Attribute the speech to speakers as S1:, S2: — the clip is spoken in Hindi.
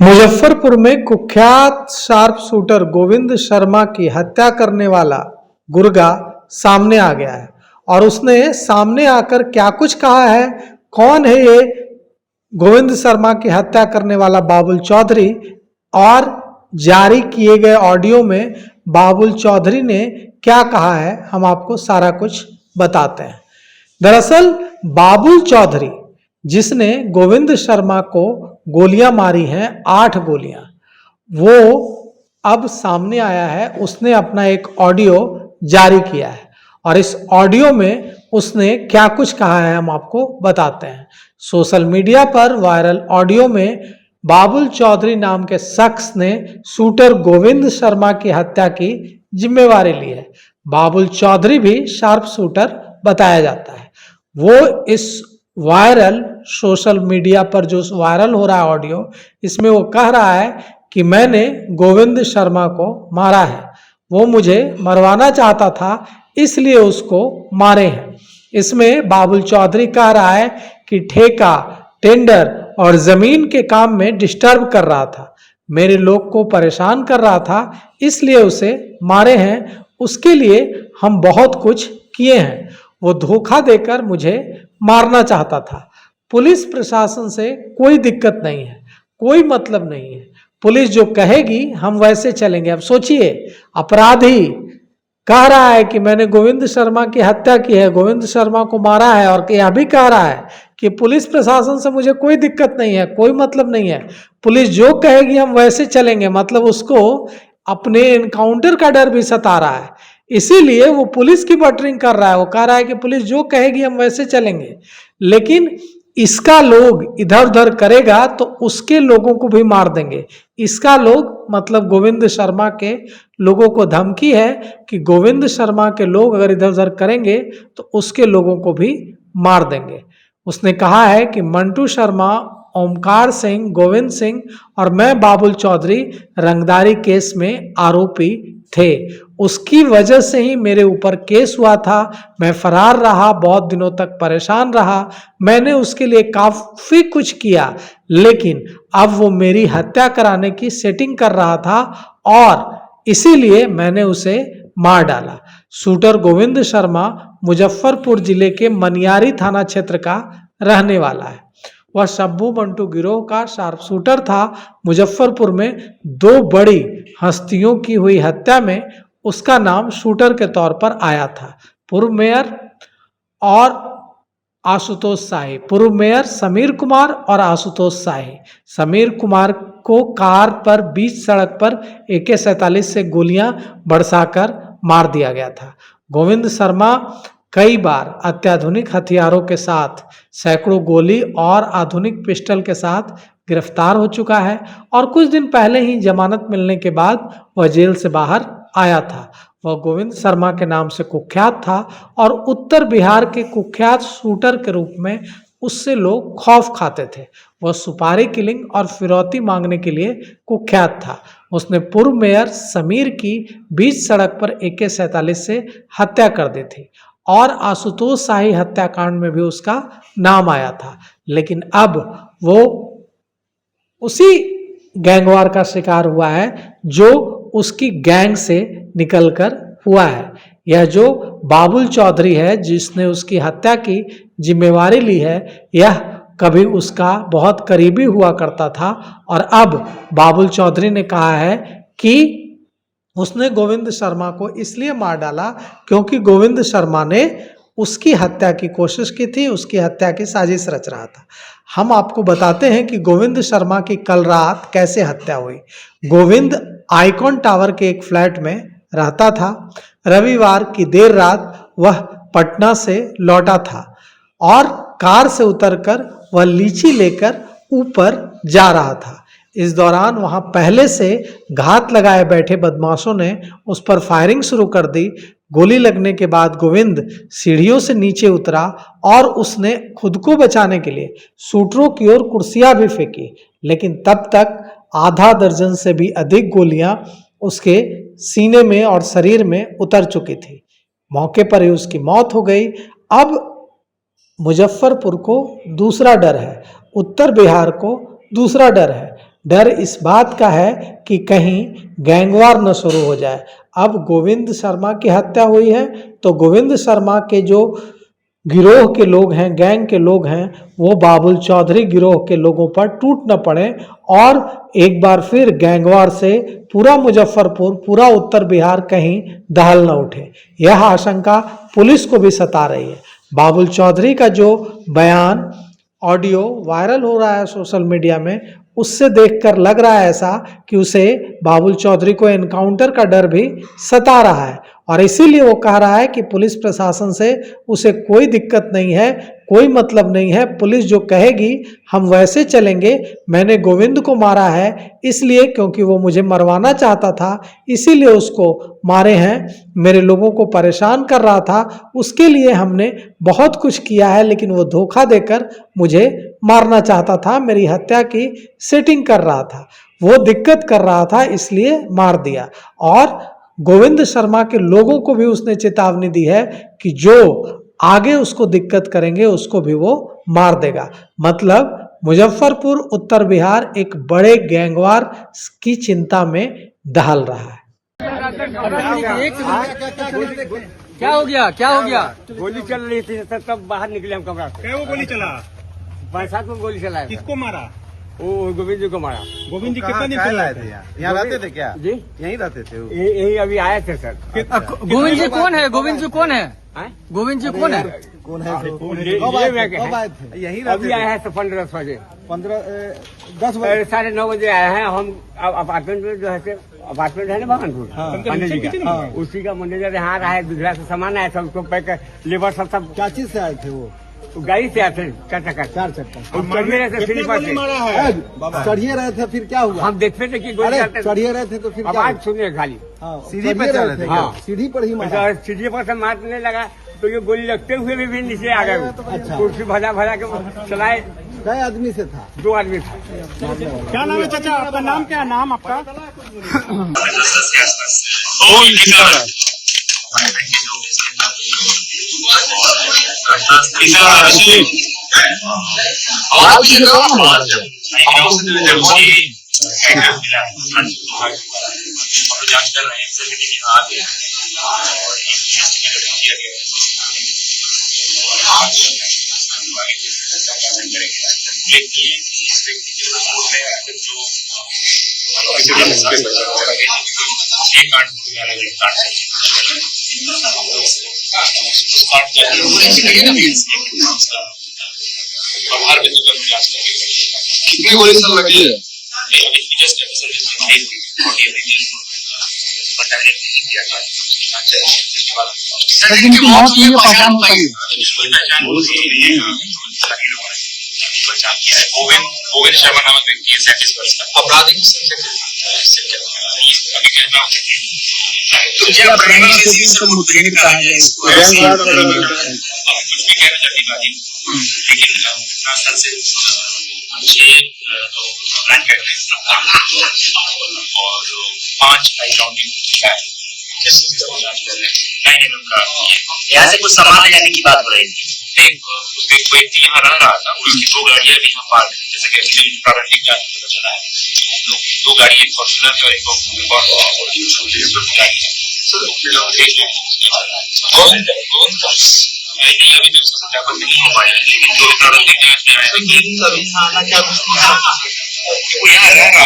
S1: मुजफ्फरपुर में कुख्यात शार्प शूटर गोविंद शर्मा की हत्या करने वाला गुर्गा सामने आ गया है और उसने सामने आकर क्या कुछ कहा है। कौन है ये गोविंद शर्मा की हत्या करने वाला बाबुल चौधरी, और जारी किए गए ऑडियो में बाबुल चौधरी ने क्या कहा है, हम आपको सारा कुछ बताते हैं। दरअसल बाबुल चौधरी, जिसने गोविंद शर्मा को गोलियां मारी हैं, 8 गोलियां, वो अब सामने आया है। उसने अपना एक ऑडियो जारी किया है और इस ऑडियो में उसने क्या कुछ कहा है हम आपको बताते हैं। सोशल मीडिया पर वायरल ऑडियो में बाबुल चौधरी नाम के शख्स ने शूटर गोविंद शर्मा की हत्या की जिम्मेवारी ली है। बाबुल चौधरी भी शार्प शूटर बताया जाता है। वो इस वायरल सोशल मीडिया पर जो वायरल हो रहा है ऑडियो, इसमें वो कह रहा है कि मैंने गोविंद शर्मा को मारा है, वो मुझे मरवाना चाहता था इसलिए उसको मारे हैं। इसमें बाबुल चौधरी कह रहा है कि ठेका, टेंडर और जमीन के काम में डिस्टर्ब कर रहा था, मेरे लोग को परेशान कर रहा था, इसलिए उसे मारे हैं। उसके लिए हम बहुत कुछ किए हैं, वो धोखा देकर मुझे मारना चाहता था। पुलिस प्रशासन से कोई दिक्कत नहीं है, कोई मतलब नहीं है, पुलिस जो कहेगी हम वैसे चलेंगे। अब सोचिए, अपराधी कह रहा है कि मैंने गोविंद शर्मा की हत्या की है, गोविंद शर्मा को मारा है, और यह भी कह रहा है कि पुलिस प्रशासन से मुझे कोई दिक्कत नहीं है, कोई मतलब नहीं है, पुलिस जो कहेगी हम वैसे चलेंगे। मतलब उसको अपने एनकाउंटर का डर भी सता रहा है, इसीलिए वो पुलिस की बटरिंग कर रहा है। वो कह रहा है कि पुलिस जो कहेगी हम वैसे चलेंगे, लेकिन इसका लोग इधर उधर करेगा तो उसके लोगों को भी मार देंगे। इसका लोग मतलब गोविंद शर्मा के लोगों को धमकी है कि गोविंद शर्मा के लोग अगर इधर उधर करेंगे तो उसके लोगों को भी मार देंगे। उसने कहा है कि मंटू शर्मा, ओमकार सिंह, गोविंद सिंह और मैं बाबुल चौधरी रंगदारी केस में आरोपी थे, उसकी वजह से ही मेरे ऊपर केस हुआ था। मैं फरार रहा, बहुत दिनों तक परेशान रहा, मैंने उसके लिए काफी कुछ किया, लेकिन अब वो मेरी हत्या कराने की सेटिंग कर रहा था और इसीलिए मैंने उसे मार डाला। शूटर गोविंद शर्मा मुजफ्फरपुर जिले के मनियारी थाना क्षेत्र का रहने वाला है। वह शब्बू मंटू गिरोह का शार्प शूटर था। मुजफ्फरपुर में 2 बड़ी हस्तियों की हुई हत्या में उसका नाम शूटर के तौर पर आया था। पूर्व मेयर और आशुतोष शाही, पूर्व मेयर समीर कुमार और आशुतोष शाही। समीर कुमार को कार पर बीच सड़क पर AK-47 से गोलियां बरसाकर मार दिया गया था। गोविंद शर्मा कई बार अत्याधुनिक हथियारों के साथ, सैकड़ों गोली और आधुनिक पिस्टल के साथ गिरफ्तार हो चुका है और कुछ दिन पहले ही जमानत मिलने के बाद वह जेल से बाहर आया था। वह गोविंद शर्मा के नाम से कुख्यात था और उत्तर बिहार के कुख्यात शूटर के रूप में उससे लोग खौफ खाते थे। वह सुपारी किलिंग और फिरौती मांगने के लिए कुख्यात था। उसने पूर्व मेयर समीर की बीच सड़क पर AK-47 से हत्या कर दी थी और आशुतोष शाही हत्याकांड में भी उसका नाम आया था, लेकिन अब वो उसी गैंगवार का शिकार हुआ है जो उसकी गैंग से निकलकर हुआ है। यह जो बाबुल चौधरी है जिसने उसकी हत्या की जिम्मेवारी ली है, यह कभी उसका बहुत करीबी हुआ करता था और अब बाबुल चौधरी ने कहा है कि उसने गोविंद शर्मा को इसलिए मार डाला क्योंकि गोविंद शर्मा ने उसकी हत्या की कोशिश की थी, उसकी हत्या की साजिश रच रहा था। हम आपको बताते हैं कि गोविंद शर्मा की कल रात कैसे हत्या हुई। गोविंद आइकॉन टावर के एक फ्लैट में रहता था। रविवार की देर रात वह पटना से लौटा था और कार से उतरकर वह लीची लेकर ऊपर जा रहा था। इस दौरान वहां पहले से घात लगाए बैठे बदमाशों ने उस पर फायरिंग शुरू कर दी। गोली लगने के बाद गोविंद सीढ़ियों से नीचे उतरा और उसने खुद को बचाने के लिए शूटरों की ओर कुर्सियां भी फेंकी, लेकिन तब तक आधा दर्जन से भी अधिक गोलियां उसके सीने में और शरीर में उतर चुकी थी। मौके पर ही उसकी मौत हो गई। अब मुजफ्फरपुर को दूसरा डर है, उत्तर बिहार को दूसरा डर है। डर इस बात का है कि कहीं गैंगवार न शुरू हो जाए। अब गोविंद शर्मा की हत्या हुई है तो गोविंद शर्मा के जो गिरोह के लोग हैं, गैंग के लोग हैं, वो बाबुल चौधरी गिरोह के लोगों पर टूट न पड़े और एक बार फिर गैंगवार से पूरा मुजफ्फरपुर, पूरा उत्तर बिहार कहीं दहल न उठे। यह आशंका पुलिस को भी सता रही है। बाबुल चौधरी का जो बयान ऑडियो वायरल हो रहा है सोशल मीडिया में, उससे देखकर लग रहा है ऐसा कि उसे बाबुल चौधरी को एनकाउंटर का डर भी सता रहा है और इसीलिए वो कह रहा है कि पुलिस प्रशासन से उसे कोई दिक्कत नहीं है, कोई मतलब नहीं है, पुलिस जो कहेगी हम वैसे चलेंगे। मैंने गोविंद को मारा है इसलिए क्योंकि वो मुझे मरवाना चाहता था, इसीलिए उसको मारे हैं। मेरे लोगों को परेशान कर रहा था, उसके लिए हमने बहुत कुछ किया है, लेकिन वो धोखा देकर मुझे मारना चाहता था, मेरी हत्या की सेटिंग कर रहा था, वो दिक्कत कर रहा था, इसलिए मार दिया। और गोविंद शर्मा के लोगों को भी उसने चेतावनी दी है कि जो आगे उसको दिक्कत करेंगे उसको भी वो मार देगा। मतलब मुजफ्फरपुर, उत्तर बिहार एक बड़े गैंगवार की चिंता में दहल रहा है।
S2: क्या हो गया, क्या हो गया?
S3: गोली चल रही थी तब बाहर निकले हम कमरा से।
S4: क्या वो गोली चला?
S3: बरसात में गोली चला।
S4: किसको मारा?
S3: वो गोविंद जी को मारा।
S4: गोविंद जी कितना दिन से लाए थे
S5: यहाँ रहते थे क्या?
S3: जी
S5: यहीं रहते थे वो?
S3: यही अभी आए थे सर।
S2: गोविंद जी कौन है? गोविंद जी कौन है? गोविंद जी कौन है?
S5: कौन है?
S3: कब
S5: आए थे? यहीं रहते
S3: अभी आए हैं तो 15 बजे,
S5: 10 बजे
S3: 9:30 बजे आए हैं हम। अपार्टमेंट में जो है अपार्टमेंट है ना भगवानपुर, पंडित जी का, उसी का मैनेजर यहाँ रहा है। दूसरा से सामान आया था, उसको पैक लेबर सब
S5: क्या चीज से आए थे वो?
S3: गाड़ी से आए थे, 4 चक्का। चढ़िए रहे थे स्लीपर से।
S5: चढ़िए रहे थे फिर क्या हुआ?
S3: हम देखते थे कि गोली चलते।
S5: चढ़िए रहे थे तो फिर क्या
S3: आवाज
S5: हुआ?
S3: सुनिए खाली।
S5: सीढ़ी पर चढ़े थे?
S3: हाँ।
S5: सीढ़ी पर ही मारा?
S3: सीढ़ी पर से मारने लगा तो ये गोली लगते हुए भी नीचे आ गए।
S5: अच्छा।
S3: कुर्सी भजा भजा के चलाए।
S5: कई आदमी से था?
S3: 2 आदमी था।
S4: क्या नाम है चाचा आपका? नाम क्या है? नाम आपका?
S6: जांच कर रहे हैं सर, लेकिन यहाँ आ गया और किया गया
S7: कितनी गोली सर लगी है? जिनकी मौत हुई है पहचान हो पाई?
S6: पहचान किया है। गोविंद शर्मा नामक व्यक्ति है, 37 वर्ष का। आपराधिक तो क्या प्रेरणा से भी सब मुठभेड़ कहा जाए इसको? कुछ भी कहना चाहती बात, लेकिन घटनास्थल से 6 और 5
S8: यहाँ से कुछ सामान ले जाने की बात हो रही थी।
S6: उसमें एक व्यक्ति यहाँ रह रहा था, उसकी 2 गाड़ियां भी यहाँ पार्क है, जैसे कि अभी प्रारंभिक जांच में पता चला है। 2 गाड़ी, एक फॉर्च्यूनर और एक गाड़ी है। अभी तक सत्यापन नहीं हो पाया, लेकिन जो प्रारंभिक जांच में आया है वो यहाँ रह रहा था।